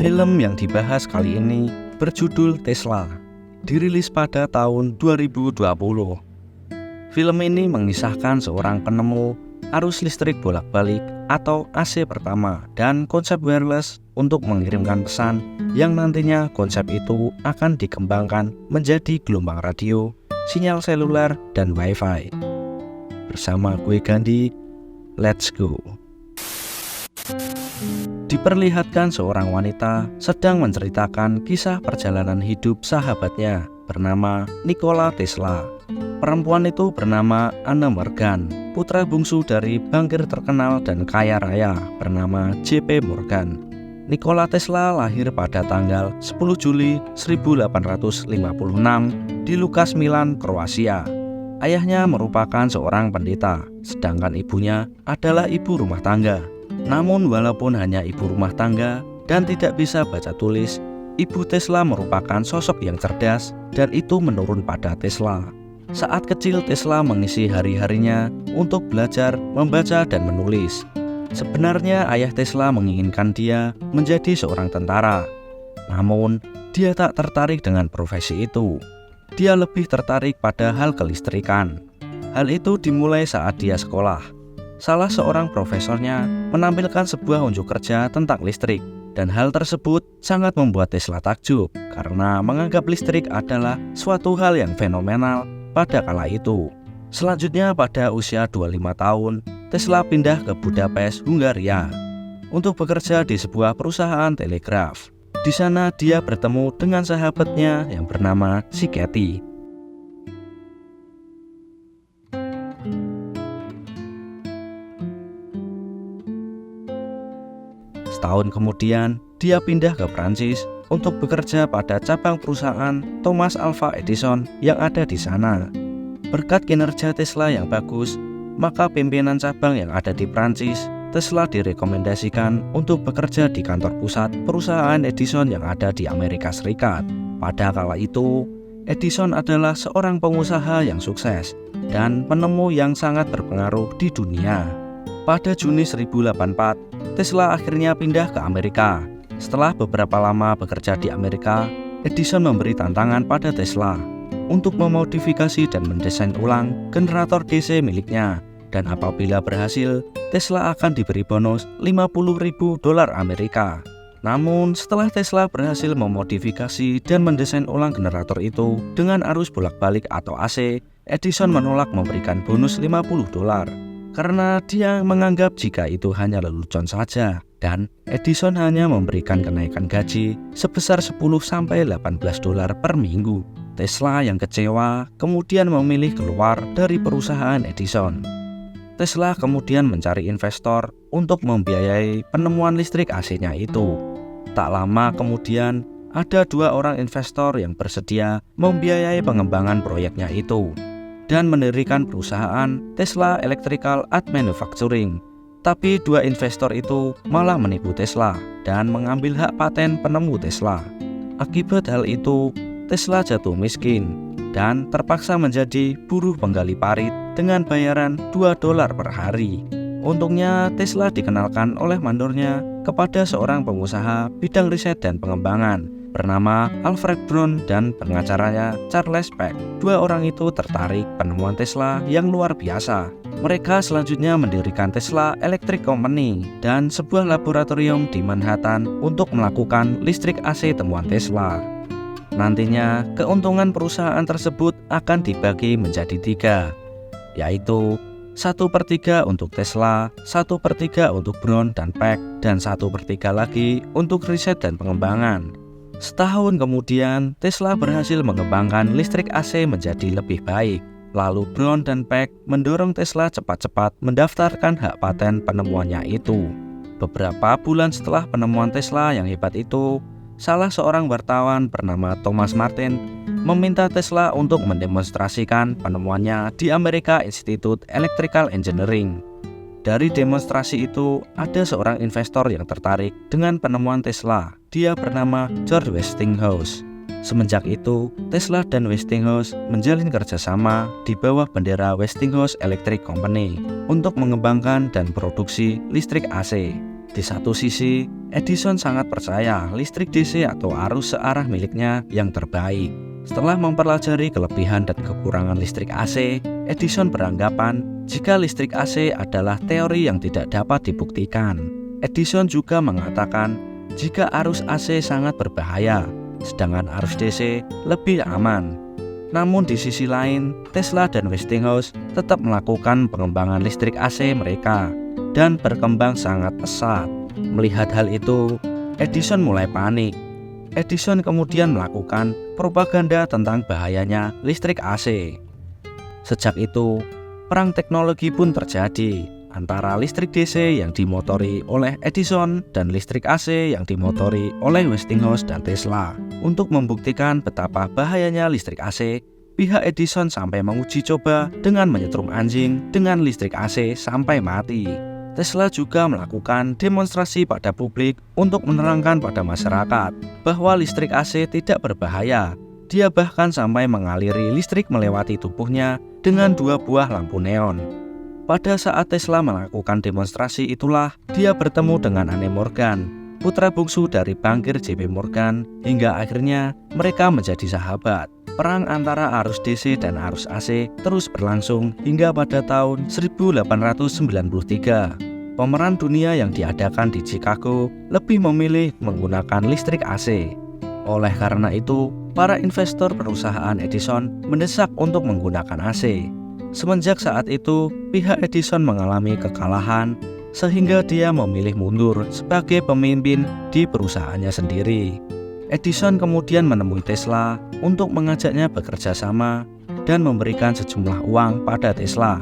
Film yang dibahas kali ini berjudul Tesla, dirilis pada tahun 2020. Film ini mengisahkan seorang penemu arus listrik bolak-balik atau AC pertama dan konsep wireless untuk mengirimkan pesan yang nantinya konsep itu akan dikembangkan menjadi gelombang radio, sinyal seluler, dan wifi. Bersama gue Gandhi, let's go. Diperlihatkan seorang wanita sedang menceritakan kisah perjalanan hidup sahabatnya bernama Nikola Tesla. Perempuan itu bernama Anna Morgan, putra bungsu dari bankir terkenal dan kaya raya bernama J.P. Morgan. Nikola Tesla lahir pada tanggal 10 Juli 1856 di Lukas, Milan, Kroasia. Ayahnya merupakan seorang pendeta, sedangkan ibunya adalah ibu rumah tangga. Namun walaupun hanya ibu rumah tangga dan tidak bisa baca tulis, ibu Tesla merupakan sosok yang cerdas dan itu menurun pada Tesla. Saat kecil Tesla mengisi hari-harinya untuk belajar, membaca, dan menulis. Sebenarnya ayah Tesla menginginkan dia menjadi seorang tentara. Namun dia tak tertarik dengan profesi itu. Dia lebih tertarik pada hal kelistrikan. Hal itu dimulai saat dia sekolah. Salah seorang profesornya menampilkan sebuah unjuk kerja tentang listrik, dan hal tersebut sangat membuat Tesla takjub karena menganggap listrik adalah suatu hal yang fenomenal pada kala itu. Selanjutnya pada usia 25 tahun, Tesla pindah ke Budapest, Hungaria untuk bekerja di sebuah perusahaan telegraf. Di sana dia bertemu dengan sahabatnya yang bernama Katie. Setahun kemudian, dia pindah ke Prancis untuk bekerja pada cabang perusahaan Thomas Alva Edison yang ada di sana. Berkat kinerja Tesla yang bagus, maka pimpinan cabang yang ada di Prancis, Tesla direkomendasikan untuk bekerja di kantor pusat perusahaan Edison yang ada di Amerika Serikat. Pada kala itu, Edison adalah seorang pengusaha yang sukses dan penemu yang sangat berpengaruh di dunia. Pada Juni 1084, Tesla akhirnya pindah ke Amerika. Setelah beberapa lama bekerja di Amerika, Edison memberi tantangan pada Tesla untuk memodifikasi dan mendesain ulang generator DC miliknya. Dan apabila berhasil, Tesla akan diberi bonus $50.000 Amerika. Namun setelah Tesla berhasil memodifikasi dan mendesain ulang generator itu dengan arus bolak-balik atau AC, Edison menolak memberikan bonus $50 karena dia menganggap jika itu hanya lelucon saja, dan Edison hanya memberikan kenaikan gaji sebesar $10-18 per minggu. Tesla yang kecewa kemudian memilih keluar dari perusahaan Edison. Tesla kemudian mencari investor untuk membiayai penemuan listrik AC-nya itu. Tak lama kemudian, ada 2 orang investor yang bersedia membiayai pengembangan proyeknya itu dan mendirikan perusahaan Tesla Electrical and Manufacturing. Tapi 2 investor itu malah menipu Tesla dan mengambil hak paten penemu Tesla. Akibat hal itu, Tesla jatuh miskin dan terpaksa menjadi buruh penggali parit dengan bayaran $2 per hari. Untungnya Tesla dikenalkan oleh mandornya kepada seorang pengusaha bidang riset dan pengembangan bernama Alfred Brown dan pengacaranya Charles Peck. 2 orang itu tertarik penemuan Tesla yang luar biasa. Mereka selanjutnya mendirikan Tesla Electric Company dan sebuah laboratorium di Manhattan untuk melakukan listrik AC temuan Tesla. Nantinya keuntungan perusahaan tersebut akan dibagi menjadi 3, yaitu 1/3 untuk Tesla, 1/3 untuk Brown dan Peck, dan 1/3 lagi untuk riset dan pengembangan. Setahun kemudian, Tesla berhasil mengembangkan listrik AC menjadi lebih baik. Lalu Brown dan Peck mendorong Tesla cepat-cepat mendaftarkan hak paten penemuannya itu. Beberapa bulan setelah penemuan Tesla yang hebat itu, salah seorang wartawan bernama Thomas Martin meminta Tesla untuk mendemonstrasikan penemuannya di American Institute Electrical Engineering. Dari demonstrasi itu, ada seorang investor yang tertarik dengan penemuan Tesla. Dia bernama George Westinghouse. Semenjak itu, Tesla dan Westinghouse menjalin kerjasama di bawah bendera Westinghouse Electric Company untuk mengembangkan dan produksi listrik AC. Di satu sisi, Edison sangat percaya listrik DC atau arus searah miliknya yang terbaik. Setelah mempelajari kelebihan dan kekurangan listrik AC, Edison beranggapan jika listrik AC adalah teori yang tidak dapat dibuktikan. Edison juga mengatakan jika arus AC sangat berbahaya, sedangkan arus DC lebih aman. Namun di sisi lain, Tesla dan Westinghouse tetap melakukan pengembangan listrik AC mereka dan berkembang sangat pesat. Melihat hal itu, Edison mulai panik. Edison kemudian melakukan propaganda tentang bahayanya listrik AC. Sejak itu, perang teknologi pun terjadi antara listrik DC yang dimotori oleh Edison dan listrik AC yang dimotori oleh Westinghouse dan Tesla. Untuk membuktikan betapa bahayanya listrik AC, pihak Edison sampai menguji coba dengan menyetrum anjing dengan listrik AC sampai mati. Tesla juga melakukan demonstrasi pada publik untuk menerangkan pada masyarakat bahwa listrik AC tidak berbahaya. Dia bahkan sampai mengaliri listrik melewati tubuhnya dengan 2 buah lampu neon. Pada saat Tesla melakukan demonstrasi itulah dia bertemu dengan Anne Morgan, putra bungsu dari bankir JP Morgan, hingga akhirnya mereka menjadi sahabat. Perang antara arus DC dan arus AC terus berlangsung hingga pada tahun 1893. Pemeran dunia yang diadakan di Chicago lebih memilih menggunakan listrik AC. Oleh karena itu, para investor perusahaan Edison mendesak untuk menggunakan AC. Semenjak saat itu, pihak Edison mengalami kekalahan sehingga dia memilih mundur sebagai pemimpin di perusahaannya sendiri. Edison kemudian menemui Tesla untuk mengajaknya bekerja sama dan memberikan sejumlah uang pada Tesla.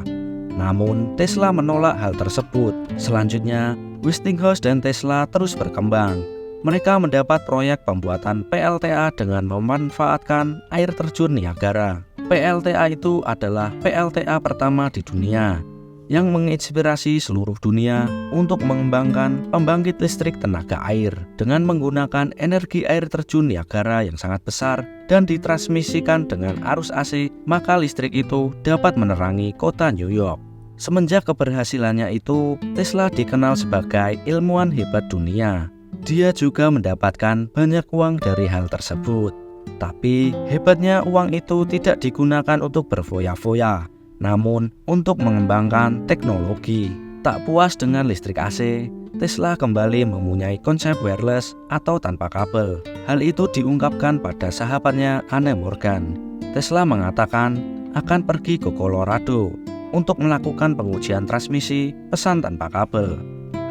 Namun, Tesla menolak hal tersebut. Selanjutnya, Westinghouse dan Tesla terus berkembang. Mereka mendapat proyek pembuatan PLTA dengan memanfaatkan air terjun Niagara. PLTA itu adalah PLTA pertama di dunia yang menginspirasi seluruh dunia untuk mengembangkan pembangkit listrik tenaga air dengan menggunakan energi air terjun Niagara yang sangat besar dan ditransmisikan dengan arus AC, maka listrik itu dapat menerangi kota New York. Semenjak keberhasilannya itu, Tesla dikenal sebagai ilmuwan hebat dunia. Dia juga mendapatkan banyak uang dari hal tersebut. Tapi hebatnya uang itu tidak digunakan untuk berfoya-foya, namun untuk mengembangkan teknologi. Tak puas dengan listrik AC, Tesla kembali mempunyai konsep wireless atau tanpa kabel. Hal itu diungkapkan pada sahabatnya Anne Morgan. Tesla mengatakan akan pergi ke Colorado untuk melakukan pengujian transmisi pesan tanpa kabel.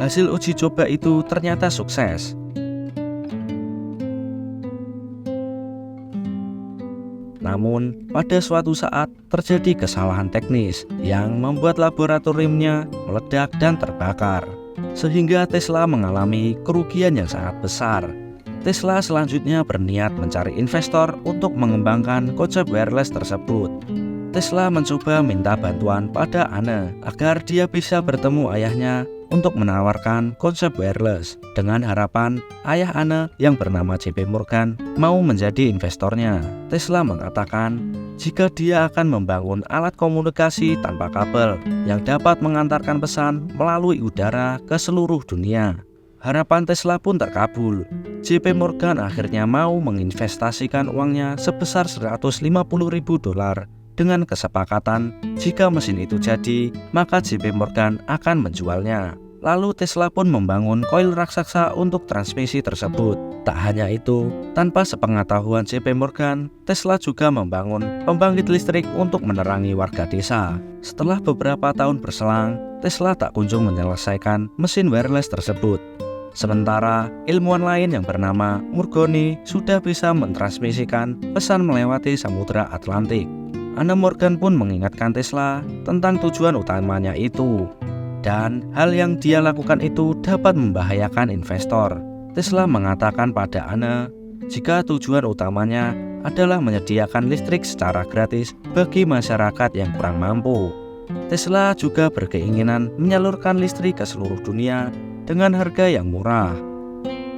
Hasil uji coba itu ternyata sukses. Namun, pada suatu saat terjadi kesalahan teknis yang membuat laboratoriumnya meledak dan terbakar, sehingga Tesla mengalami kerugian yang sangat besar. Tesla selanjutnya berniat mencari investor untuk mengembangkan konsep wireless tersebut. Tesla mencoba minta bantuan pada Anne agar dia bisa bertemu ayahnya untuk menawarkan konsep wireless dengan harapan ayah Anne yang bernama JP Morgan mau menjadi investornya. Tesla mengatakan jika dia akan membangun alat komunikasi tanpa kabel yang dapat mengantarkan pesan melalui udara ke seluruh dunia. Harapan Tesla pun terkabul. JP Morgan akhirnya mau menginvestasikan uangnya sebesar $150.000 dengan kesepakatan jika mesin itu jadi, maka JP Morgan akan menjualnya. Lalu Tesla pun membangun koil raksasa untuk transmisi tersebut. Tak hanya itu, tanpa sepengetahuan JP Morgan, Tesla juga membangun pembangkit listrik untuk menerangi warga desa. Setelah beberapa tahun berselang, Tesla tak kunjung menyelesaikan mesin wireless tersebut. Sementara ilmuwan lain yang bernama Murgoni sudah bisa mentransmisikan pesan melewati Samudra Atlantik. Anne Morgan pun mengingatkan Tesla tentang tujuan utamanya itu, dan hal yang dia lakukan itu dapat membahayakan investor. Tesla mengatakan pada Anne, jika tujuan utamanya adalah menyediakan listrik secara gratis bagi masyarakat yang kurang mampu. Tesla juga berkeinginan menyalurkan listrik ke seluruh dunia dengan harga yang murah.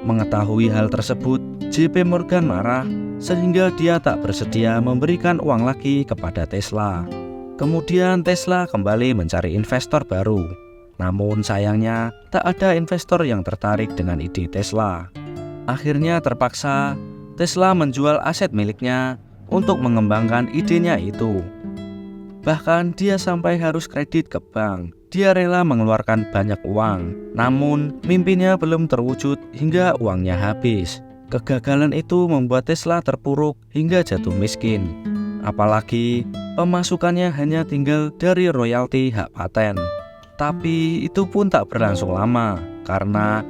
Mengetahui hal tersebut, JP Morgan marah sehingga dia tak bersedia memberikan uang lagi kepada Tesla. Kemudian Tesla kembali mencari investor baru. Namun sayangnya, tak ada investor yang tertarik dengan ide Tesla. Akhirnya terpaksa, Tesla menjual aset miliknya untuk mengembangkan idenya itu. Bahkan dia sampai harus kredit ke bank. Dia rela mengeluarkan banyak uang, namun mimpinya belum terwujud hingga uangnya habis. Kegagalan itu membuat Tesla terpuruk hingga jatuh miskin. Apalagi pemasukannya hanya tinggal dari royalti hak paten. Tapi itu pun tak berlangsung lama, karena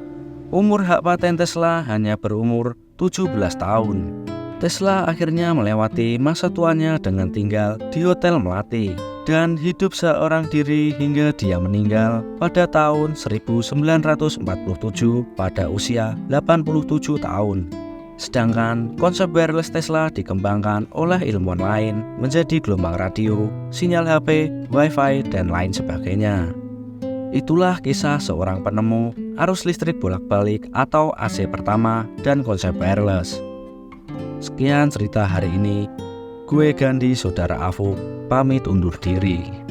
umur hak paten Tesla hanya berumur 17 tahun. Tesla akhirnya melewati masa tuanya dengan tinggal di hotel melati dan hidup seorang diri hingga dia meninggal pada tahun 1947 pada usia 87 tahun. Sedangkan konsep wireless Tesla dikembangkan oleh ilmuwan lain menjadi gelombang radio, sinyal HP, Wi-Fi, dan lain sebagainya. Itulah kisah seorang penemu arus listrik bolak-balik atau AC pertama dan konsep wireless. Sekian cerita hari ini. Gue Gandhi, saudara Afuk, pamit undur diri.